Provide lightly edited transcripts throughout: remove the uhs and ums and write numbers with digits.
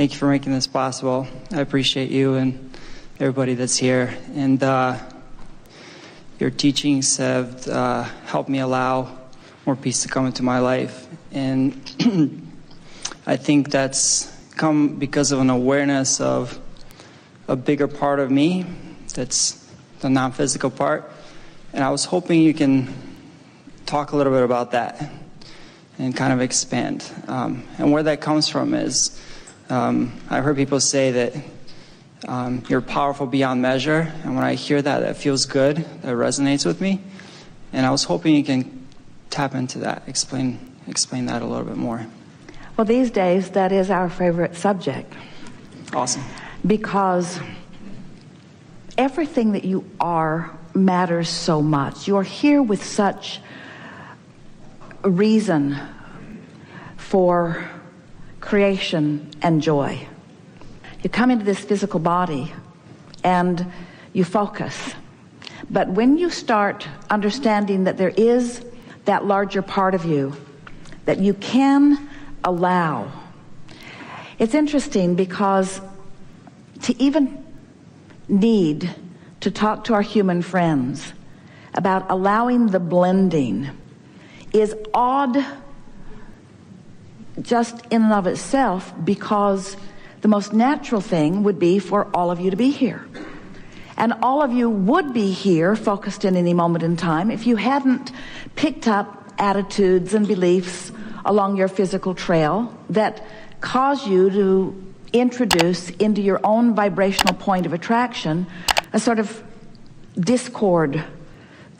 Thank you for making this possible. I appreciate you and everybody that's here. And your teachings have helped me allow more peace to come into my life. And I think that's come because of an awareness of a bigger part of me, that's the non-physical part. And I was hoping you can talk a little bit about that and kind of expand. And where that comes from is, I heard people say that you're powerful beyond measure. And when I hear that, that feels good, that resonates with me. And I was hoping you can tap into that, explain that a little bit more. Well, these days, that is our favorite subject. Awesome. Because everything that you are matters so much. You're here with such a reason for creation and joy. You come into this physical body and you focus. But when you start understanding that there is that larger part of you that you can allow, it's interesting because to even need to talk to our human friends about allowing the blending is odd just in and of itself, because the most natural thing would be for all of you to be here. And all of you would be here focused in any moment in time if you hadn't picked up attitudes and beliefs along your physical trail that cause you to introduce into your own vibrational point of attraction a sort of discord,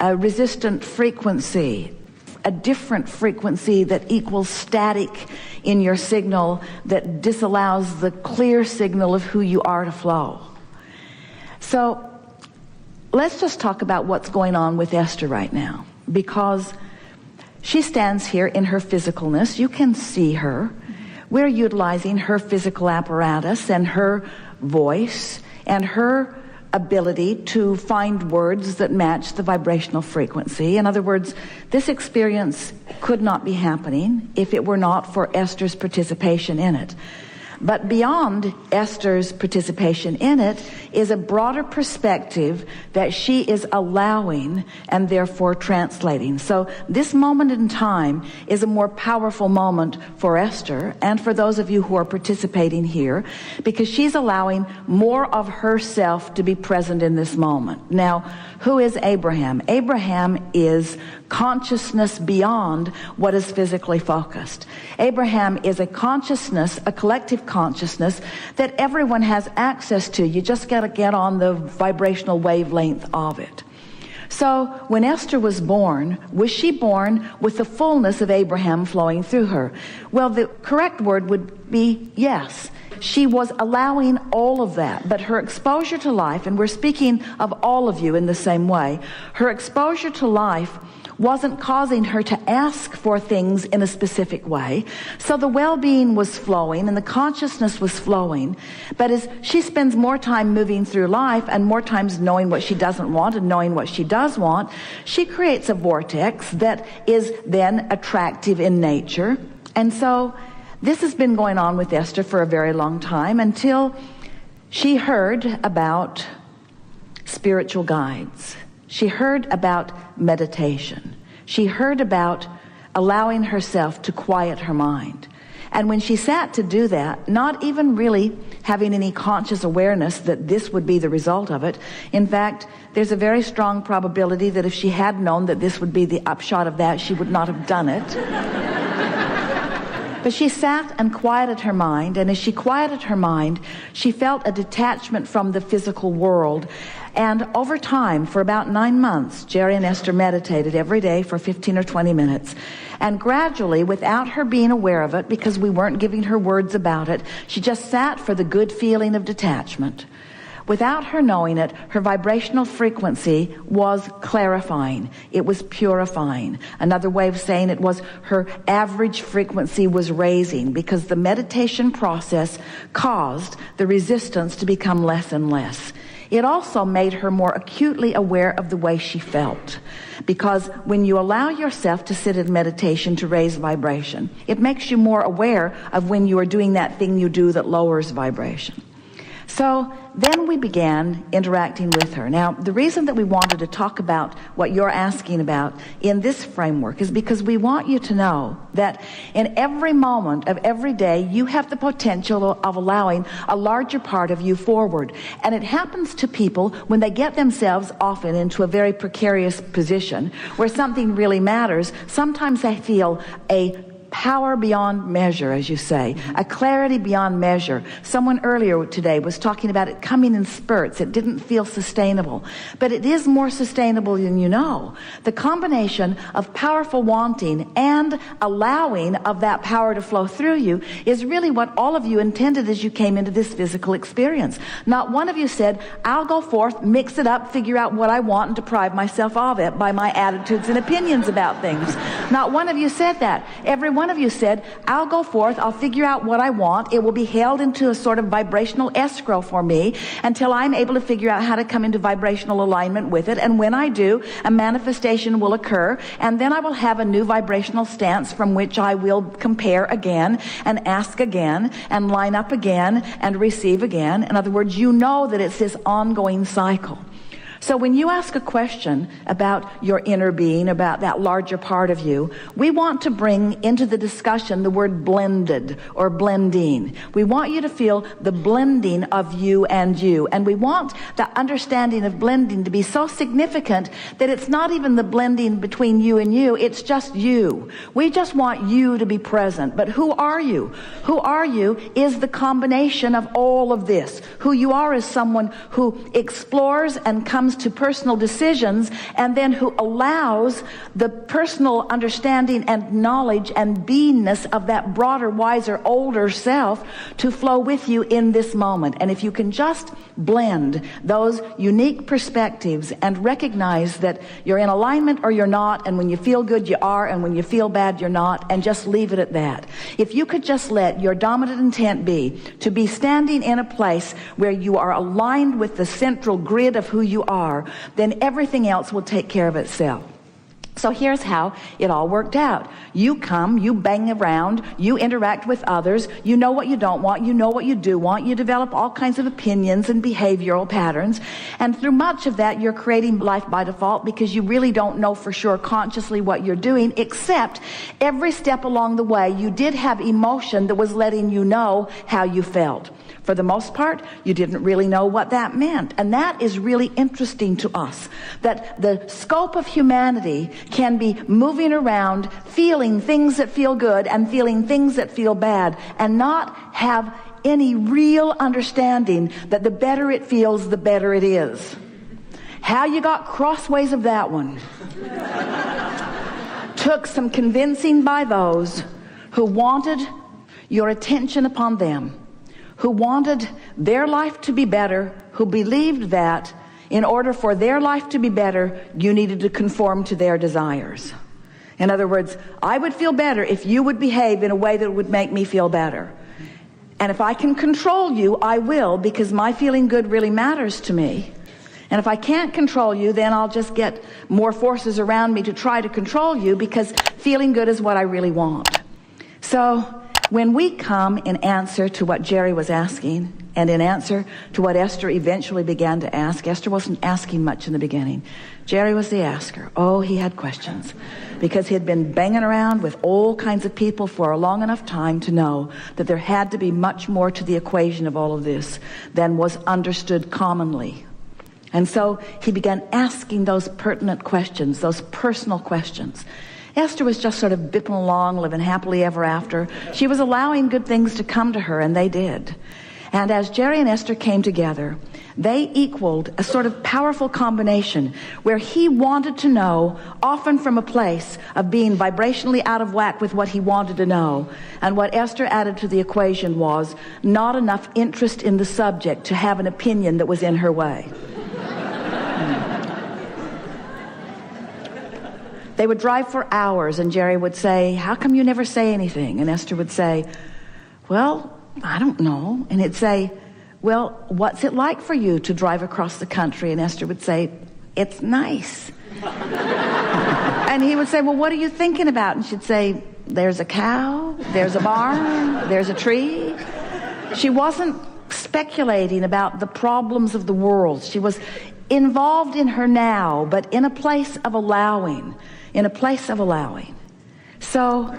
a resistant frequency, a different frequency that equals static in your signal that disallows the clear signal of who you are to flow. So let's just talk about what's going on with Esther right now, because she stands here in her physicalness. You can see her. We're utilizing her physical apparatus and her voice and her ability to find words that match the vibrational frequency. In other words, this experience could not be happening if it were not for Esther's participation in it. But beyond Esther's participation in it is a broader perspective that she is allowing and therefore translating. So this moment in time is a more powerful moment for Esther and for those of you who are participating here, because she's allowing more of herself to be present in this moment. Now, who is Abraham? Abraham is consciousness beyond what is physically focused. Abraham is a consciousness, a collective consciousness that everyone has access to. You just got to get on the vibrational wavelength of it. So when Esther was she born with the fullness of Abraham flowing through her? Well, the correct word would be yes. She was allowing all of that, but her exposure to life, and we're speaking of all of you in the same way, her exposure to life wasn't causing her to ask for things in a specific way. So the well-being was flowing and the consciousness was flowing. But as she spends more time moving through life and more times knowing what she doesn't want and knowing what she does want, she creates a vortex that is then attractive in nature. And so this has been going on with Esther for a very long time until she heard about spiritual guides. She heard about meditation. She heard about allowing herself to quiet her mind. And when she sat to do that, not even really having any conscious awareness that this would be the result of it. In fact, there's a very strong probability that if she had known that this would be the upshot of that, she would not have done it. But she sat and quieted her mind, and as she quieted her mind, she felt a detachment from the physical world. And over time, for about 9 months, Jerry and Esther meditated every day for 15 or 20 minutes. And gradually, without her being aware of it, because we weren't giving her words about it, she just sat for the good feeling of detachment. Without her knowing it, her vibrational frequency was clarifying. It was purifying. Another way of saying it was her average frequency was raising, because the meditation process caused the resistance to become less and less. It also made her more acutely aware of the way she felt. Because when you allow yourself to sit in meditation to raise vibration, it makes you more aware of when you are doing that thing you do that lowers vibration. So then we began interacting with her. Now, the reason that we wanted to talk about what you're asking about in this framework is because we want you to know that in every moment of every day, you have the potential of allowing a larger part of you forward. And it happens to people when they get themselves often into a very precarious position where something really matters. Sometimes they feel a power beyond measure, as you say, a clarity beyond measure. Someone earlier today was talking about it coming in spurts. It didn't feel sustainable, but it is more sustainable than you know. The combination of powerful wanting and allowing of that power to flow through you is really what all of you intended as you came into this physical experience. Not one of you said, I'll go forth, mix it up, figure out what I want, and deprive myself of it by my attitudes and opinions about things. Not one of you said that. Every one of you said, I'll go forth, I'll figure out what I want. It will be held into a sort of vibrational escrow for me until I'm able to figure out how to come into vibrational alignment with it. And when I do, a manifestation will occur, and then I will have a new vibrational stance from which I will compare again and ask again and line up again and receive again. In other words, you know that it's this ongoing cycle. So when you ask a question about your inner being, about that larger part of you, we want to bring into the discussion the word blended or blending. We want you to feel the blending of you and you. And we want the understanding of blending to be so significant that it's not even the blending between you and you, it's just you. We just want you to be present. But who are you? Who are you is the combination of all of this. Who you are is someone who explores and comes to personal decisions, and then who allows the personal understanding and knowledge and beingness of that broader, wiser, older self to flow with you in this moment. And if you can just blend those unique perspectives and recognize that you're in alignment or you're not, and when you feel good you are, and when you feel bad you're not, and just leave it at that. If you could just let your dominant intent be to be standing in a place where you are aligned with the central grid of who you are, then everything else will take care of itself. So here's how it all worked out. You come, you bang around, you interact with others, you know what you don't want, you know what you do want, you develop all kinds of opinions and behavioral patterns, and through much of that you're creating life by default because you really don't know for sure consciously what you're doing, except every step along the way you did have emotion that was letting you know how you felt. For the most part, you didn't really know what that meant. And that is really interesting to us, that the scope of humanity can be moving around, feeling things that feel good and feeling things that feel bad, and not have any real understanding that the better it feels, the better it is. How you got crossways of that one took some convincing by those who wanted your attention upon them, who wanted their life to be better, who believed that in order for their life to be better, you needed to conform to their desires. In other words, I would feel better if you would behave in a way that would make me feel better. And if I can control you, I will, because my feeling good really matters to me. And if I can't control you, then I'll just get more forces around me to try to control you, because feeling good is what I really want. So when we come in answer to what Jerry was asking, and in answer to what Esther eventually began to ask, Esther wasn't asking much in the beginning. Jerry was the asker. Oh, he had questions, because he had been banging around with all kinds of people for a long enough time to know that there had to be much more to the equation of all of this than was understood commonly. And so he began asking those pertinent questions, those personal questions. Esther was just sort of bipping along, living happily ever after. She was allowing good things to come to her, and they did. And as Jerry and Esther came together, they equaled a sort of powerful combination where he wanted to know, often from a place of being vibrationally out of whack with what he wanted to know. And what Esther added to the equation was not enough interest in the subject to have an opinion that was in her way. They would drive for hours, and Jerry would say, how come you never say anything? And Esther would say, well, I don't know. And he'd say, well, what's it like for you to drive across the country? And Esther would say, it's nice. And he would say, well, what are you thinking about? And she'd say, there's a cow, there's a barn, there's a tree. She wasn't speculating about the problems of the world. She was involved in her now, but in a place of allowing, So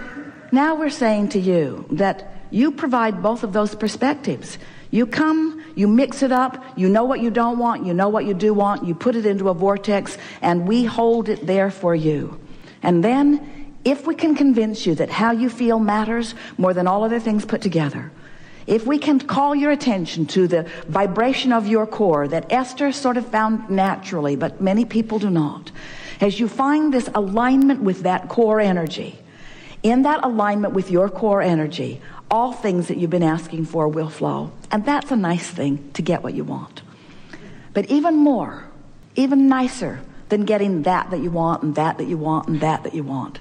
now we're saying to you that you provide both of those perspectives. You come, you mix it up, you know what you don't want, you know what you do want, you put it into a vortex, and we hold it there for you. And then, if we can convince you that how you feel matters more than all other things put together, if we can call your attention to the vibration of your core that Esther sort of found naturally, but many people do not, as you find this alignment with that core energy, in that alignment with your core energy, all things that you've been asking for will flow. And that's a nice thing, to get what you want. But even more, even nicer than getting that you want and that you want and that you want,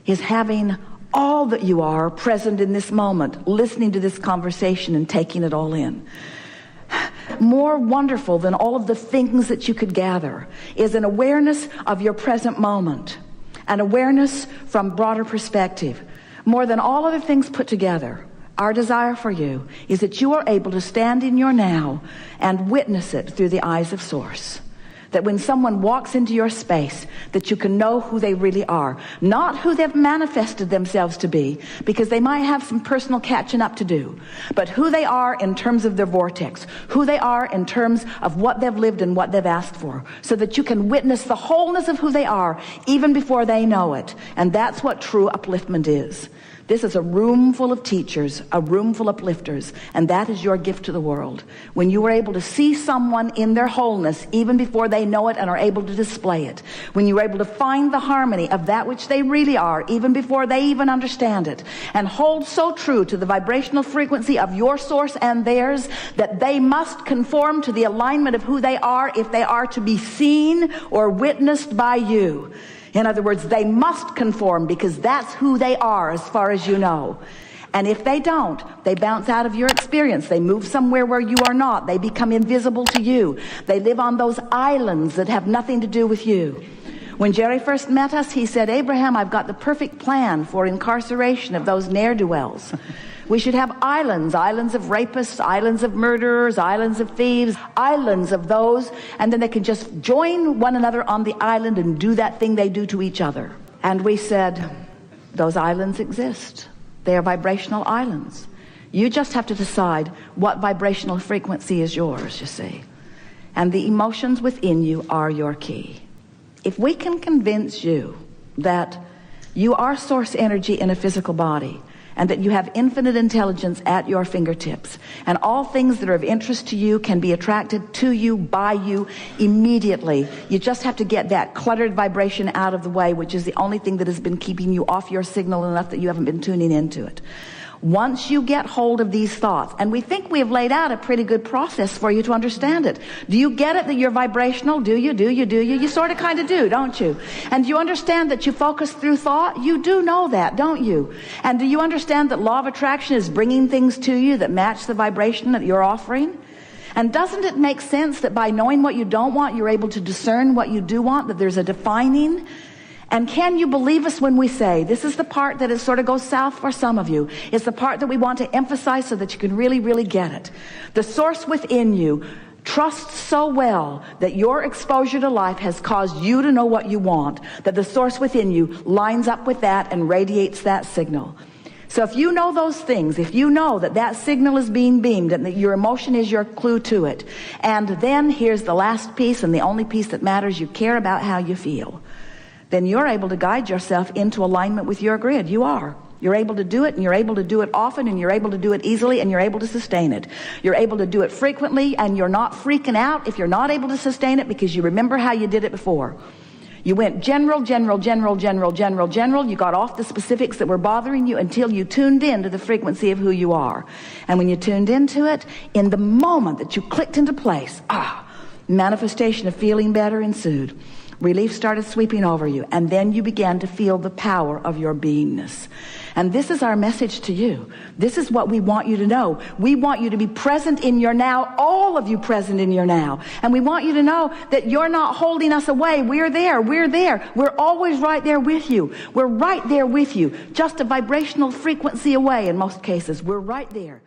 is having all that you are present in this moment, listening to this conversation and taking it all in. More wonderful than all of the things that you could gather is an awareness of your present moment, an awareness from broader perspective. More than all other things put together, our desire for you is that you are able to stand in your now and witness it through the eyes of Source. That when someone walks into your space, that you can know who they really are. Not who they've manifested themselves to be, because they might have some personal catching up to do. But who they are in terms of their vortex. Who they are in terms of what they've lived and what they've asked for. So that you can witness the wholeness of who they are, even before they know it. And that's what true upliftment is. This is a room full of teachers, a room full of uplifters, and that is your gift to the world. When you are able to see someone in their wholeness, even before they know it and are able to display it. When you are able to find the harmony of that which they really are, even before they even understand it, and hold so true to the vibrational frequency of your source and theirs, that they must conform to the alignment of who they are if they are to be seen or witnessed by you. In other words, they must conform, because that's who they are as far as you know. And if they don't, they bounce out of your experience. They move somewhere where you are not. They become invisible to you. They live on those islands that have nothing to do with you. When Jerry first met us, he said, Abraham, I've got the perfect plan for incarceration of those ne'er-do-wells. We should have islands of rapists, islands of murderers, islands of thieves, islands of those, and then they can just join one another on the island and do that thing they do to each other. And we said, those islands exist. They are vibrational islands. You just have to decide what vibrational frequency is yours, you see. And the emotions within you are your key. If we can convince you that you are source energy in a physical body, and that you have infinite intelligence at your fingertips, and all things that are of interest to you can be attracted to you by you immediately. You just have to get that cluttered vibration out of the way, which is the only thing that has been keeping you off your signal enough that you haven't been tuning into it. Once you get hold of these thoughts, and we think we have laid out a pretty good process for you to understand it. Do you get it that you're vibrational? Do you? You sort of kind of do, don't you? And do you understand that you focus through thought? You do know that, don't you? And do you understand that law of attraction is bringing things to you that match the vibration that you're offering? And doesn't it make sense that by knowing what you don't want, you're able to discern what you do want, that there's a defining? And can you believe us when we say, this is the part that is sort of goes south for some of you. It's the part that we want to emphasize so that you can really, really get it. The source within you trusts so well that your exposure to life has caused you to know what you want, that the source within you lines up with that and radiates that signal. So if you know those things, if you know that that signal is being beamed and that your emotion is your clue to it, and then here's the last piece and the only piece that matters, you care about how you feel, then you're able to guide yourself into alignment with your grid. You are. You're able to do it, and you're able to do it often, and you're able to do it easily, and you're able to sustain it. You're able to do it frequently, and you're not freaking out if you're not able to sustain it, because you remember how you did it before. You went general. You got off the specifics that were bothering you until you tuned in to the frequency of who you are. And when you tuned into it, in the moment that you clicked into place, manifestation of feeling better ensued. Relief started sweeping over you, and then you began to feel the power of your beingness. And this is our message to you. This is what we want you to know. We want you to be present in your now, all of you present in your now. And we want you to know that you're not holding us away. We're there. We're there. We're always right there with you. We're right there with you. Just a vibrational frequency away in most cases. We're right there.